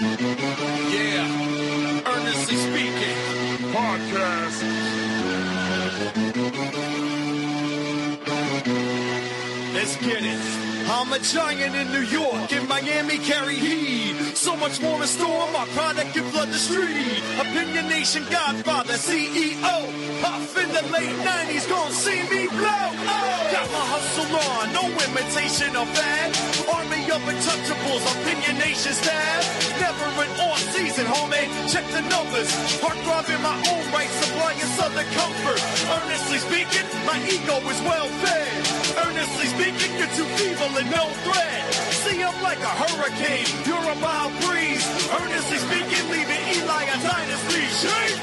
Yeah, Earnestly Speaking Podcast. Let's get it. I'm a giant in New York, in Miami carry heat. So much more in store, my product can flood the street. Opinion Nation Godfather, CEO. Puff in the late 90s, gon' see me blow. Oh. Got my hustle on, no imitation of that. Army of untouchables, Opinion Nation staff. Never an off season, homie, check the numbers. Heart throbbing my own right, supplying southern comfort. Earnestly speaking, my ego is well fed. Earnestly speaking, you're too feeble and no threat. See, I'm like a hurricane, you're a mild breeze. Earnestly speaking, leaving Eli a dynasty. Shake!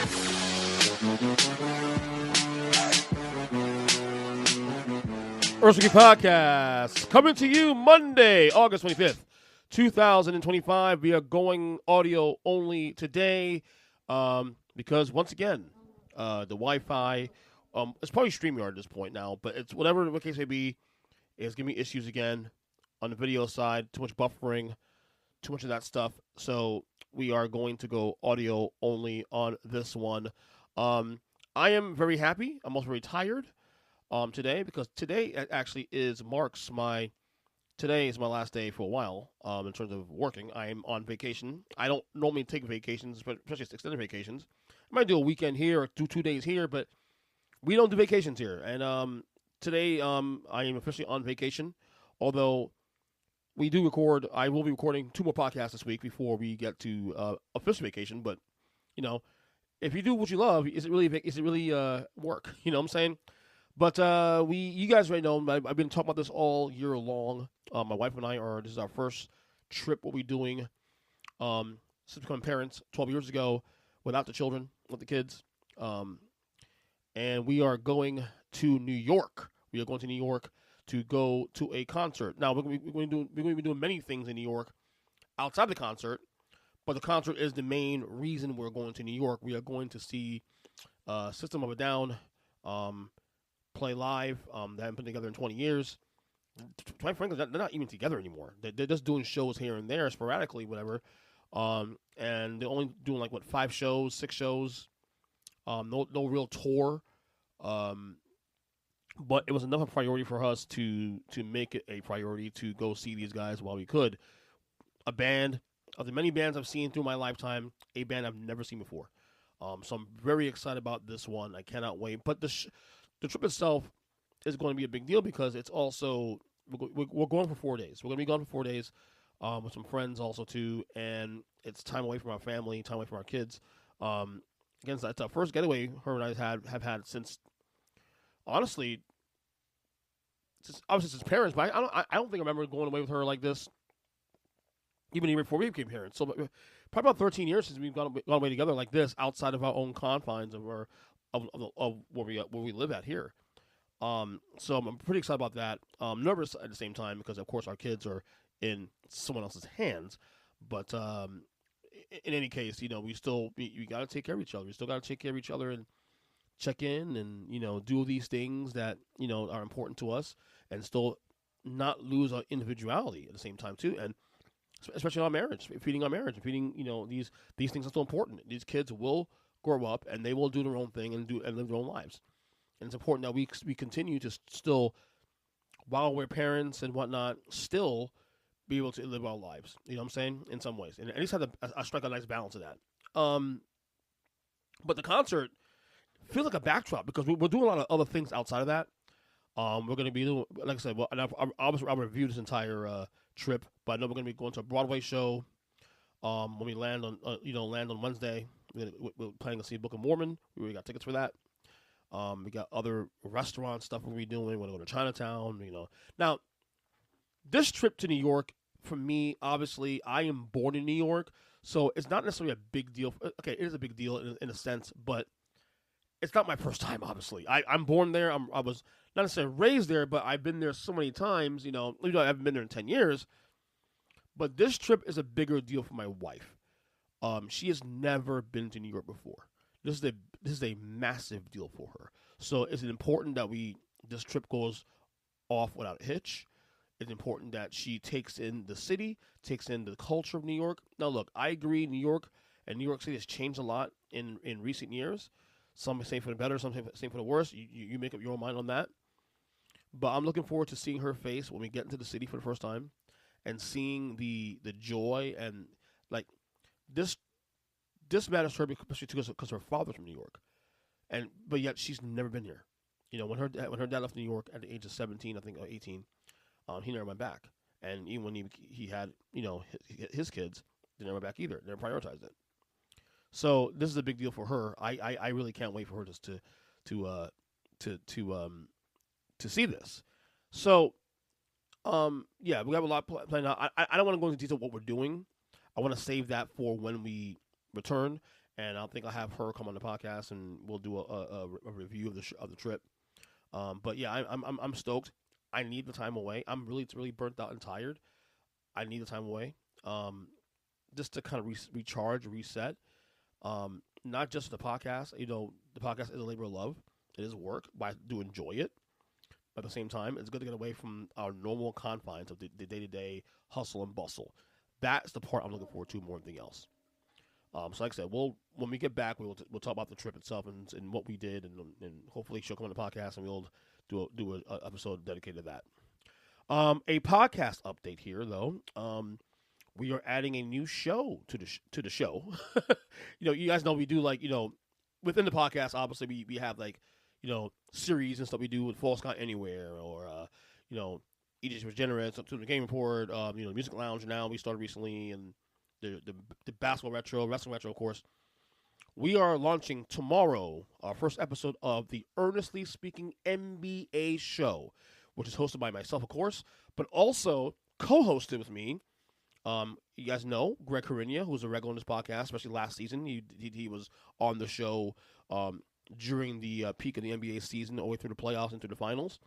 Earnestly Podcast coming to you Monday, August 25th, 2025. We are going audio only today because once again, the Wi-Fi. It's probably StreamYard at this point now, but it's whatever the case may be, is giving me issues again on the video side. Too much buffering, too much of that stuff. So we are going to go audio only on this one. I am very happy. I'm also very tired today because today actually today is my last day for a while in terms of working. I am on vacation. I don't normally take vacations, especially extended vacations. I might do a weekend here or do 2 days here, but we don't do vacations here, and today I am officially on vacation, although we do record. I will be recording 2 more podcasts this week before we get to official vacation, but, you know, if you do what you love, is it really work? You know what I'm saying? But you guys already know, I've been talking about this all year long. My wife and I this is our first trip we'll be doing since becoming parents 12 years ago without the children, with the kids. And we are going to New York. We are going to New York to go to a concert. Now, we're going to be doing many things in New York outside the concert, but the concert is the main reason we're going to New York. We are going to see System of a Down play live. They haven't been together in 20 years. Quite frankly, they're not even together anymore. They're just doing shows here and there, sporadically, whatever. And they're only doing 5 shows, 6 shows. No real tour, but it was enough of a priority for us to make it a priority to go see these guys while we could. A band, of the many bands I've seen through my lifetime, a band I've never seen before. So I'm very excited about this one. I cannot wait. But the trip itself is going to be a big deal because it's also we're going for 4 days. We're going to be gone for 4 days with some friends also too, and it's time away from our family, time away from our kids. Again, it's our first getaway her and I have had since, honestly, since parents. But I don't think I remember going away with her like this, even before we became parents. So probably about 13 years since we've gone away together like this, outside of our own confines of where we live at here. So I'm pretty excited about that. Nervous at the same time because of course our kids are in someone else's hands, but. In any case, you know, we got to take care of each other. We still got to take care of each other and check in and, you know, do these things that, you know, are important to us and still not lose our individuality at the same time, too. And especially our marriage, feeding our marriage, and feeding, you know, these things are so important. These kids will grow up and they will do their own thing and live their own lives. And it's important that we continue to still, while we're parents and whatnot, still be able to live our lives, you know what I'm saying, in some ways, and at least have to strike a nice balance of that. But the concert feels like a backdrop because we're doing a lot of other things outside of that. We're going to be doing, like I said, well, and I'll review this entire trip, but I know we're going to be going to a Broadway show when we land on Wednesday. We're planning to see Book of Mormon. We got tickets for that. We got other restaurant stuff we're going to be doing. We're going to go to Chinatown, you know. Now, this trip to New York, for me, obviously, I am born in New York, so it's not necessarily a big deal. Okay, it is a big deal in a sense, but it's not my first time, obviously. I'm born there. I was not necessarily raised there, but I've been there so many times, you know. Even though I haven't been there in 10 years. But this trip is a bigger deal for my wife. She has never been to New York before. This is a massive deal for her. So is it important that this trip goes off without a hitch? It's important that she takes in the city, takes in the culture of New York. Now, look, I agree. New York City has changed a lot in recent years. Some say for the better, some say for the worse. You make up your own mind on that. But I'm looking forward to seeing her face when we get into the city for the first time, and seeing the joy and like this matters to her, especially because her father's from New York, but yet she's never been here. When her dad left New York at the age of 17, I think, or 18, he never went back. And even when he had his kids, they never went back either. They never prioritized it. So this is a big deal for her. I really can't wait for her just to see this. So yeah, we have a lot planned out. I don't want to go into detail what we're doing. I want to save that for when we return, and I think I'll have her come on the podcast and we'll do a review of the trip. But yeah, I'm stoked. I need the time away. I'm really burnt out and tired. I need the time away, just to kind of recharge, reset. Not just the podcast. The podcast is a labor of love. It is work, but I do enjoy it. At the same time, it's good to get away from our normal confines of the day-to-day hustle and bustle. That's the part I'm looking forward to more than anything else. So like I said, when we get back, we'll talk about the trip itself and what we did, and hopefully she'll come on the podcast and we'll do an episode dedicated to that. A podcast update here, though. We are adding a new show to the show. You guys know we do within the podcast. Obviously, we have series and stuff we do with False Count Anywhere, or EJ was Generous, to the Game Report, Music Lounge now we started recently, and the basketball retro, wrestling retro, of course. We are launching tomorrow our first episode of the Earnestly Speaking NBA show, which is hosted by myself, of course, but also co-hosted with me. You guys know Greg Carinia, who's a regular on this podcast, especially last season. He was on the show during the peak of the NBA season, all the way through the playoffs and through the finals,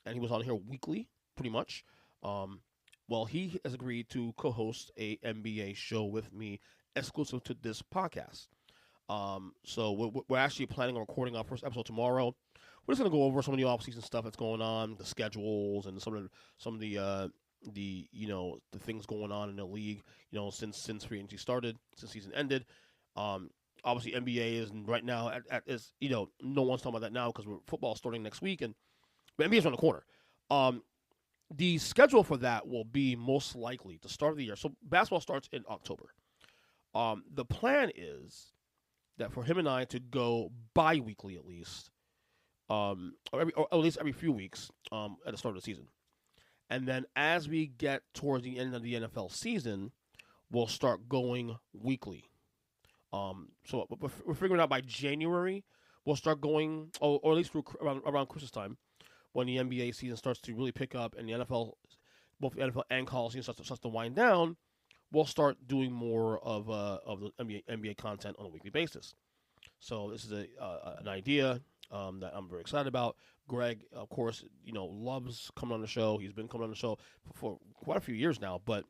and he was on here weekly, pretty much. Well, he has agreed to co-host a NBA show with me, exclusive to this podcast. So we're actually planning on recording our first episode tomorrow. We're just gonna go over some of the off-season stuff that's going on, the schedules, and some of the things going on in the league. Since free agency started, since season ended. Obviously, NBA is right now no one's talking about that now because football's starting next week, but NBA's around the corner. The schedule for that will be most likely the start of the year. So basketball starts in October. The plan is that for him and I to go bi-weekly at least, or at least every few weeks at the start of the season. And then as we get towards the end of the NFL season, we'll start going weekly. So we're figuring out by January, we'll start going, or at least around Christmas time, when the NBA season starts to really pick up and the NFL, both the NFL and college season starts to wind down, we'll start doing more of the NBA content on a weekly basis. So this is an idea that I'm very excited about. Greg, of course, loves coming on the show. He's been coming on the show for quite a few years now, but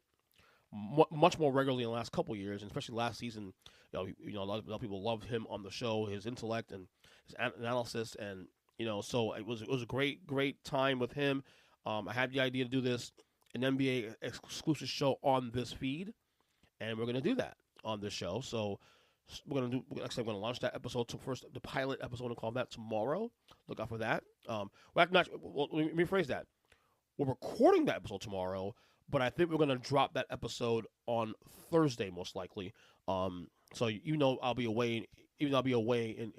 much more regularly in the last couple of years, and especially last season. A lot of people loved him on the show, his intellect and his analysis, and so it was a great time with him. I had the idea to do this, an NBA exclusive show on this feed, and we're going to do that on this show. So we're going to launch that episode the pilot episode, and call that tomorrow. Look out for that. Let me rephrase that. We're recording that episode tomorrow, but I think we're going to drop that episode on Thursday, most likely. So I'll be away. Even though I'll be away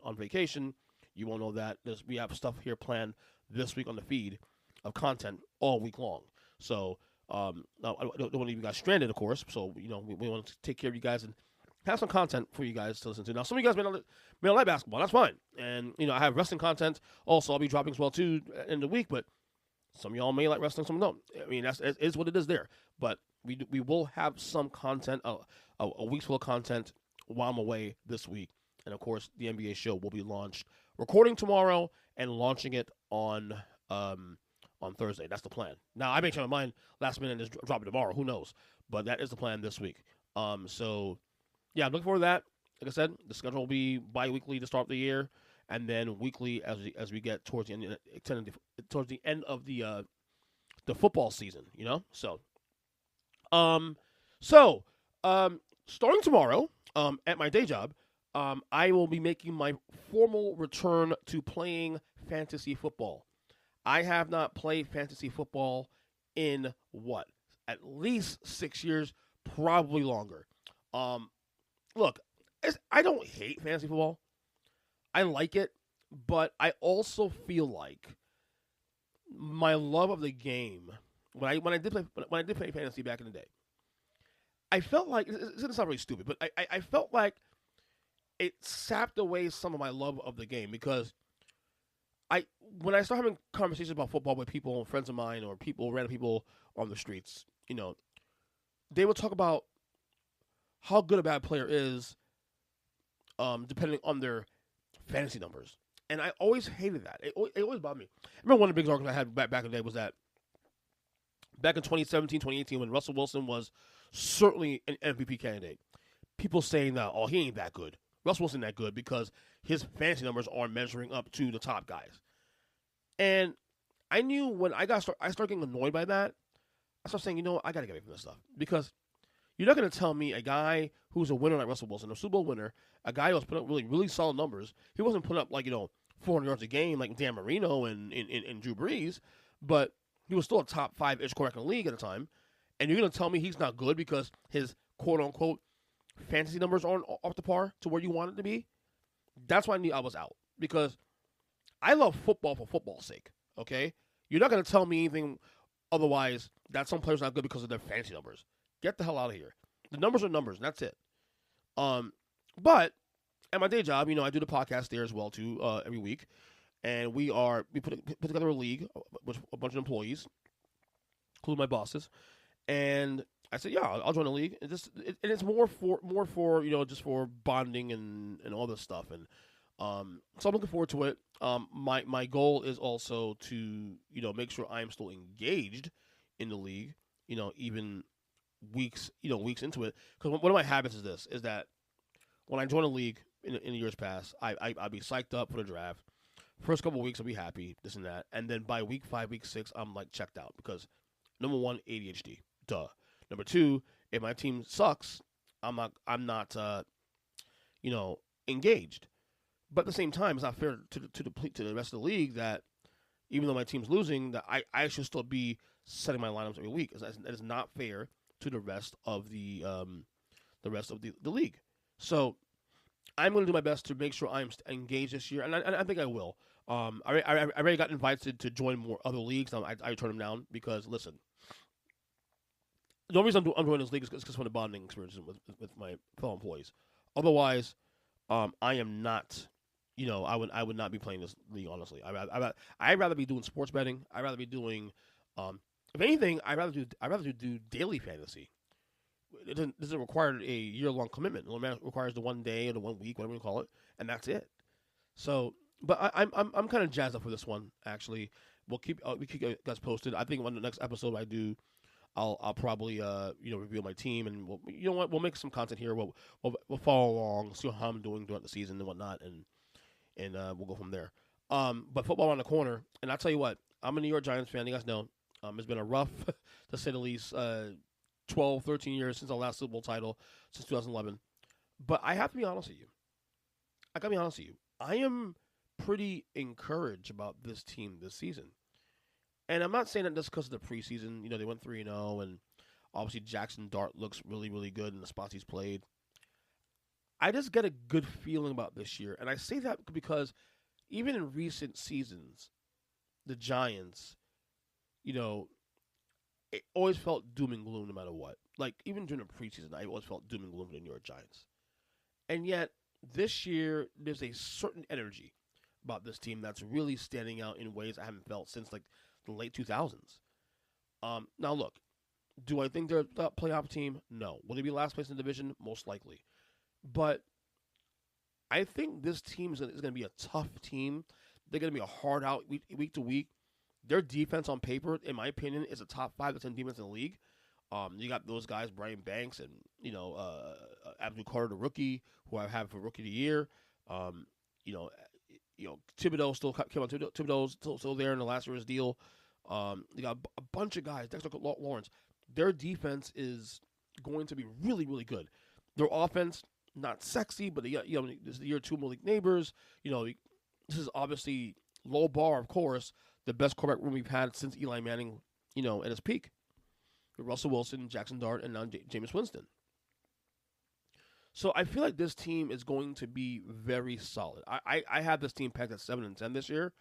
on vacation, you won't know that. We have stuff here planned this week on the feed of content all week long. So I don't want to leave you guys stranded, of course. So we want to take care of you guys and have some content for you guys to listen to. Now, some of you guys may not like basketball. That's fine. And I have wrestling content also. I'll be dropping as well too in the week. But some of y'all may like wrestling, some don't. I mean, it is what it is there. But we will have some content, a week's full of content while I'm away this week. And, of course, the NBA show will be recording tomorrow and launching it on Thursday. That's the plan. Now, I may change my mind last minute and just drop it tomorrow. Who knows? But that is the plan this week. So, yeah, I'm looking forward to that. Like I said, the schedule will be bi-weekly to start the year, and then weekly as we get towards the end of the the football season. Um, so starting tomorrow, at my day job, I will be making my formal return to playing fantasy football. I have not played fantasy football in what? At least 6 years, probably longer. Look, I don't hate fantasy football. I like it, but I also feel like my love of the game when I did play fantasy back in the day, I felt like it's gonna sound really stupid, but I felt like it sapped away some of my love of the game because when I start having conversations about football with people, friends of mine, or random people on the streets, they will talk about how good a bad player is, depending on their fantasy numbers. And I always hated that. It always bothered me. I remember one of the big arguments I had back in the day was that back in 2017, 2018, when Russell Wilson was certainly an MVP candidate, people saying that, oh, he ain't that good. Russell Wilson that good because his fantasy numbers aren't measuring up to the top guys. And I knew when I started getting annoyed by that, I started saying, I got to get away from this stuff. Because you're not going to tell me a guy who's a winner like Russell Wilson, a Super Bowl winner, a guy who was putting up really, really solid numbers. He wasn't putting up 400 yards a game like Dan Marino and Drew Brees, but he was still a top 5-ish quarterback in the league at the time. And you're going to tell me he's not good because his quote-unquote fantasy numbers aren't up to par to where you want it to be? That's why I knew I was out. Because I love football for football's sake, okay? You're not going to tell me anything otherwise that some players are not good because of their fantasy numbers. Get the hell out of here. The numbers are numbers, and that's it. But at my day job, I do the podcast there as well, too, every week. And we put together a league with a bunch of employees, including my bosses. And I said, yeah, I'll join the league. And it's more for just for bonding and all this stuff. And so I'm looking forward to it. My goal is also to make sure I'm still engaged in the league. Even weeks into it. Because one of my habits is that when I join a league in the years past, I'd be psyched up for the draft. First couple of weeks I'll be happy, this and that, and then by week 5, week 6, I'm checked out because number 1, ADHD. Duh. Number 2, if my team sucks, I'm not engaged. But at the same time, it's not fair to the rest of the league that even though my team's losing, that I should still be setting my lineups every week. That is not fair to the rest of the league. So I'm going to do my best to make sure I'm engaged this year, and I think I will. I already got invited to join more other leagues. I turned them down because, listen, the only reason I'm joining this league is because of the bonding experience with my fellow employees. Otherwise, I am not. I would not be playing this league, honestly. I'd rather be doing sports betting. I'd rather be doing, if anything, I'd rather do daily fantasy. It doesn't require a year-long commitment. It requires the 1 day or the 1 week, whatever you call it, and that's it. So, but I'm kind of jazzed up for this one. Actually, we keep you guys posted. I think on the next episode I do, I'll probably reveal my team, and we'll make some content here. We'll follow along, see how I'm doing throughout the season and whatnot, and we'll go from there. But football on the corner, and I'll tell you what, I'm a New York Giants fan. You guys know, it's been a rough, to say the least, 12, 13 years since our last Super Bowl title, since 2011. But I have to be honest with you. I got to be honest with you. I am pretty encouraged about this team this season. And I'm not saying that just because of the preseason. They went 3-0, and obviously Jackson Dart looks really, really good in the spots he's played. I just get a good feeling about this year. And I say that because even in recent seasons, the Giants, it always felt doom and gloom no matter what. Even during the preseason, I always felt doom and gloom for the New York Giants. And yet, this year, there's a certain energy about this team that's really standing out in ways I haven't felt since, the late 2000s. Now, look, do I think they're a playoff team? No. Will they be last place in the division? Most likely. But I think this team is going to be a tough team. They're going to be a hard out week to week. Their defense on paper, in my opinion, is a top 5 to 10 defense in the league. You got those guys, Brian Banks and Abdul Carter, the rookie, who I have for rookie of the year. Thibodeau still came on. Thibodeau's still there in the last year's deal. They got a bunch of guys. Dexter Lawrence. Their defense is going to be really, really good. Their offense, not sexy, but this is the year 2 Malik Neighbors. This is obviously low bar, of course. The best quarterback room we've had since Eli Manning, at his peak. With Russell Wilson, Jackson Dart, and now Jameis Winston. So I feel like this team is going to be very solid. I have this team pegged at 7-10 this year,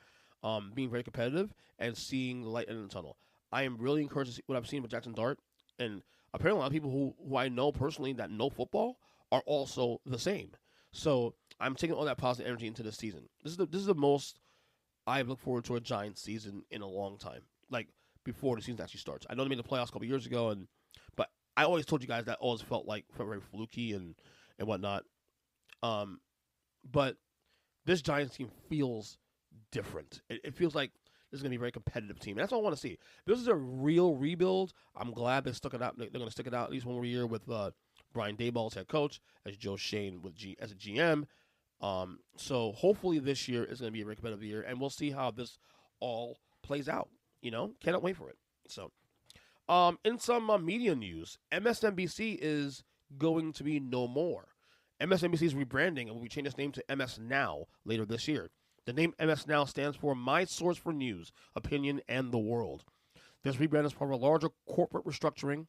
being very competitive and seeing the light in the tunnel. I am really encouraged to see what I've seen with Jackson Dart, and apparently a lot of people who I know personally that know football are also the same. So I'm taking all that positive energy into this season. This is the most I've looked forward to a Giants season in a long time, like before the season actually starts. I know they made the playoffs a couple years ago, but I always told you guys that always felt very fluky and whatnot. But this Giants team feels different. It feels like this is going to be a very competitive team. And that's all I want to see. This is a real rebuild. I'm glad they stuck it out. They're going to stick it out at least one more year with Brian Daboll as head coach, as Joe Shane as a GM. So hopefully this year is going to be a very competitive year, and we'll see how this all plays out. Cannot wait for it. So, in some media news, MSNBC is going to be no more. MSNBC is rebranding and will be changing its name to MS Now later this year. The name MS Now stands for My Source for News, Opinion, and the World. This rebrand is part of a larger corporate restructuring.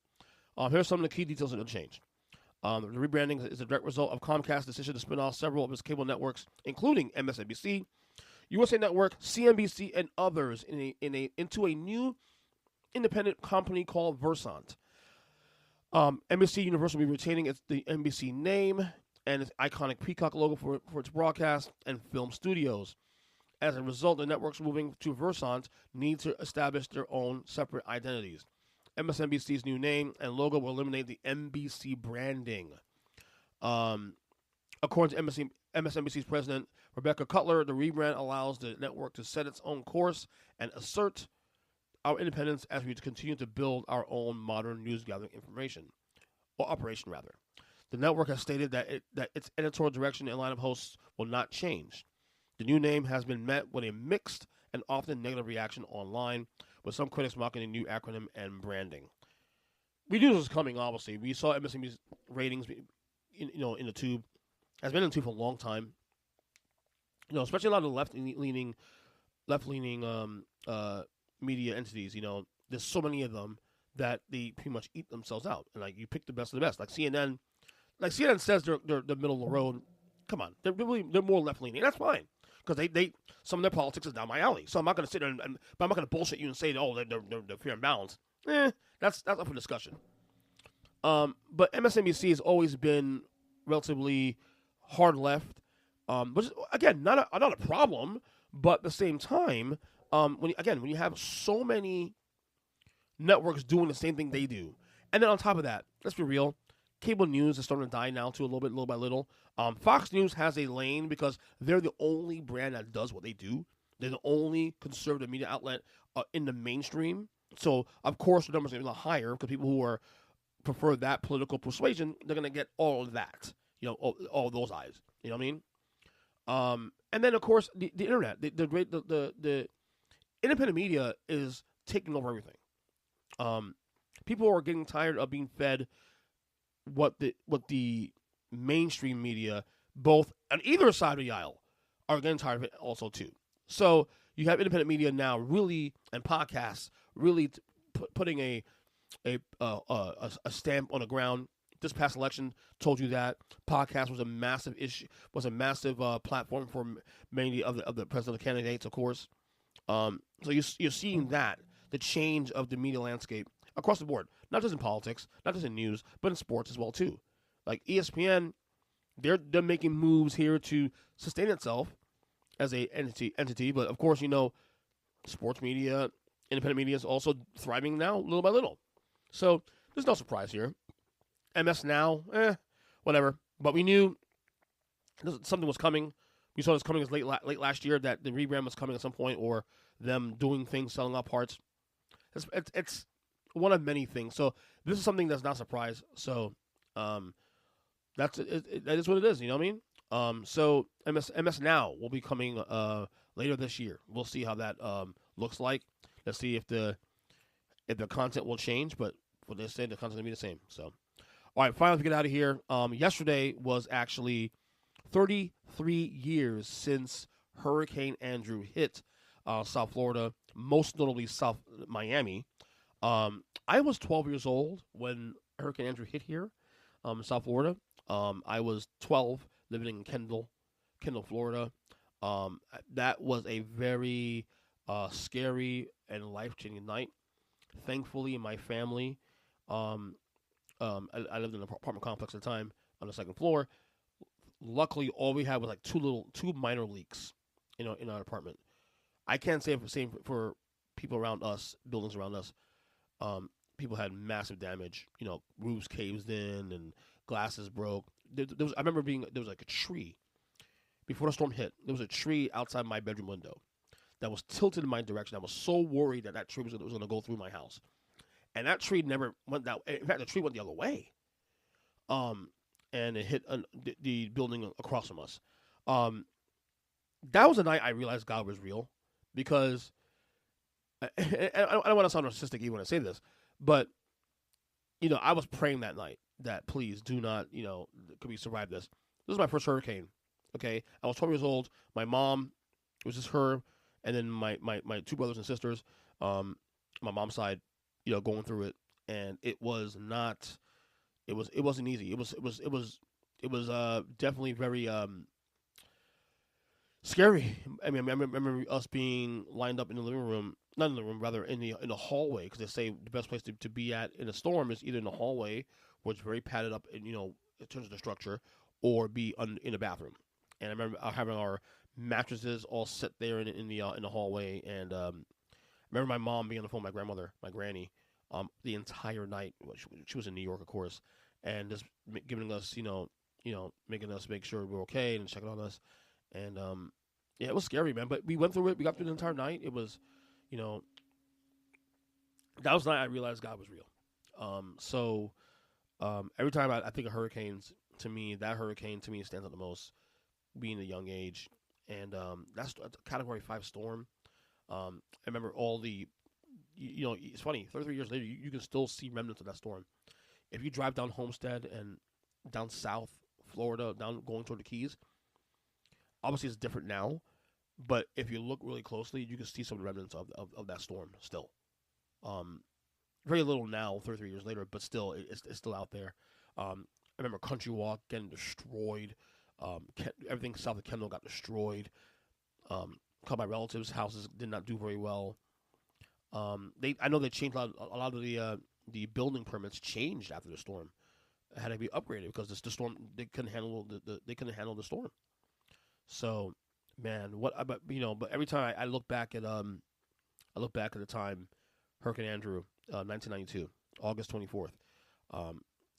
Here's some of the key details that will change. The rebranding is a direct result of Comcast's decision to spin off several of its cable networks, including MSNBC, USA Network, CNBC, and others into a new independent company called Versant. NBC Universal will be retaining the NBC name and its iconic peacock logo for its broadcast and film studios. As a result, the networks moving to Versant need to establish their own separate identities. MSNBC's new name and logo will eliminate the NBC branding. According to MSNBC's president, Rebecca Cutler, the rebrand allows the network to set its own course and assert our independence as we continue to build our own modern news gathering operation. The network has stated that its editorial direction and line of hosts will not change. The new name has been met with a mixed and often negative reaction online, with some critics mocking the new acronym and branding. We knew this was coming, obviously. We saw MSNBC's ratings, in the tube. Has been in the tube for a long time. Especially a lot of the left-leaning media entities. There's so many of them that they pretty much eat themselves out. And you pick the best of the best. Like CNN says they're the middle of the road. Come on, they're more left-leaning. That's fine. Because they some of their politics is down my alley, so I'm not going to sit there but I'm not going to bullshit you and say, they're fair and balanced. That's up for discussion. But MSNBC has always been relatively hard left, which is, again, not a problem, but at the same time, when you have so many networks doing the same thing they do, and then on top of that, let's be real, cable news is starting to die now too, little by little. Fox News has a lane because they're the only brand that does what they do. They're the only conservative media outlet in the mainstream. So, of course, the numbers are going to be higher because people who prefer that political persuasion, they're going to get all of that. All of those eyes. You know what I mean? And then, of course, the internet. The independent media is taking over everything. People are getting tired of being fed what the mainstream media, both on either side of the aisle, are getting tired of it also too. So you have independent media now really, and podcasts really putting a stamp on the ground. This past election told you that podcast was a massive issue, was a massive platform for many of the presidential candidates, of course. So you're seeing that, the change of the media landscape across the board, not just in politics, not just in news, but in sports as well too. Like ESPN, they're making moves here to sustain itself as a entity, but of course, sports media, independent media is also thriving now little by little. So there's no surprise here. MS Now, whatever. But we knew something was coming. We saw this coming as late last year, that the rebrand was coming at some point, or them doing things, selling off parts. It's one of many things. So this is something that's not a surprise. So that is what it is. You know what I mean? So MS Now will be coming later this year. We'll see how that looks like. let's see if the content will change. But what they say, the content's gonna be the same. So, all right, finally, to get out of here. Yesterday was actually 33 years since Hurricane Andrew hit South Florida, most notably South Miami. I was 12 years old when Hurricane Andrew hit here in South Florida. I was 12, living in Kendall, Florida. That was a very scary and life-changing night. Thankfully, my family, I lived in an apartment complex at the time on the second floor. Luckily, all we had was like two minor leaks, in our apartment. I can't say the same for people around us, buildings around us. People had massive damage. Roofs caved in and glasses broke. I remember there was like a tree before the storm hit. There was a tree outside my bedroom window that was tilted in my direction. I was so worried that tree was going to go through my house, and that tree never went that. In fact, the tree went the other way. And it hit the building across from us. That was the night I realized God was real, because I don't want to sound narcissistic even when I say this, but I was praying that night that please do not, could we survive this? This was my first hurricane. Okay, I was 12 years old. My mom, it was just her, and then my two brothers and sisters, my mom's side, going through it, and it was not. It wasn't easy. It was definitely very scary. I mean, I remember us being lined up in the living room, not in the room, rather in the hallway, because they say the best place to be at in a storm is either in the hallway, where it's very padded up, and in terms of the structure, or be in the bathroom. And I remember having our mattresses all set there in the hallway, and I remember my mom being on the phone with my grandmother, my granny, the entire night. She was in New York, of course, and just giving us, making us make sure we're okay and checking on us. And yeah, it was scary, man. But we went through it. We got through the entire night. It was, that was the night I realized God was real. So every time I think of hurricanes, that hurricane to me stands out the most, being a young age. And that's a Category 5 storm. I remember all the, it's funny, 33 years later, you can still see remnants of that storm. If you drive down Homestead and down South Florida, going toward the Keys, obviously it's different now, but if you look really closely, you can see some remnants of that storm still. Very little now, 33 years later, but still, it's still out there. I remember Country Walk getting destroyed. Everything south of Kendall got destroyed. A couple of my relatives' houses did not do very well. I know they changed a lot of the building permits changed after the storm. It had to be upgraded because the storm, they couldn't handle the storm. So, man, but every time I look back at the time, Hurricane Andrew, 1992, August 24th. I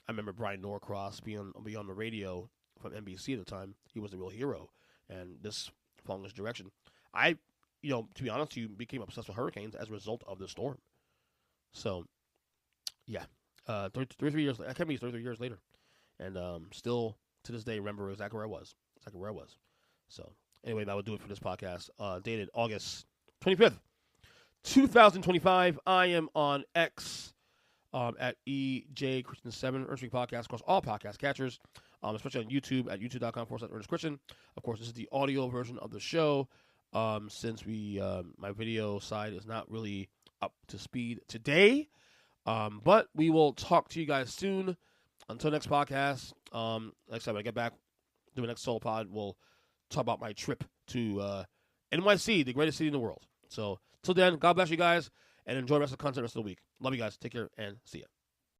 remember Brian Norcross being on the radio from NBC at the time. He was the real hero, and following this direction. I, to be honest, you became obsessed with hurricanes as a result of the storm. So, yeah, 33 years. I can't believe 33 years later, and still to this day remember exactly where I was. So, anyway, that would do it for this podcast. Dated August 25th, 2025. I am on X at EJ Christian 7, Earnestly podcast across all podcast catchers, especially on YouTube at youtube.com/Earnest Christian. Of course, this is the audio version of the show. Since my video side is not really up to speed today, but we will talk to you guys soon. Until next podcast, next time I get back, do the next solo pod, we'll talk about my trip to NYC, the greatest city in the world. So, till then, God bless you guys, and enjoy the rest of the content the rest of the week. Love you guys. Take care, and see ya.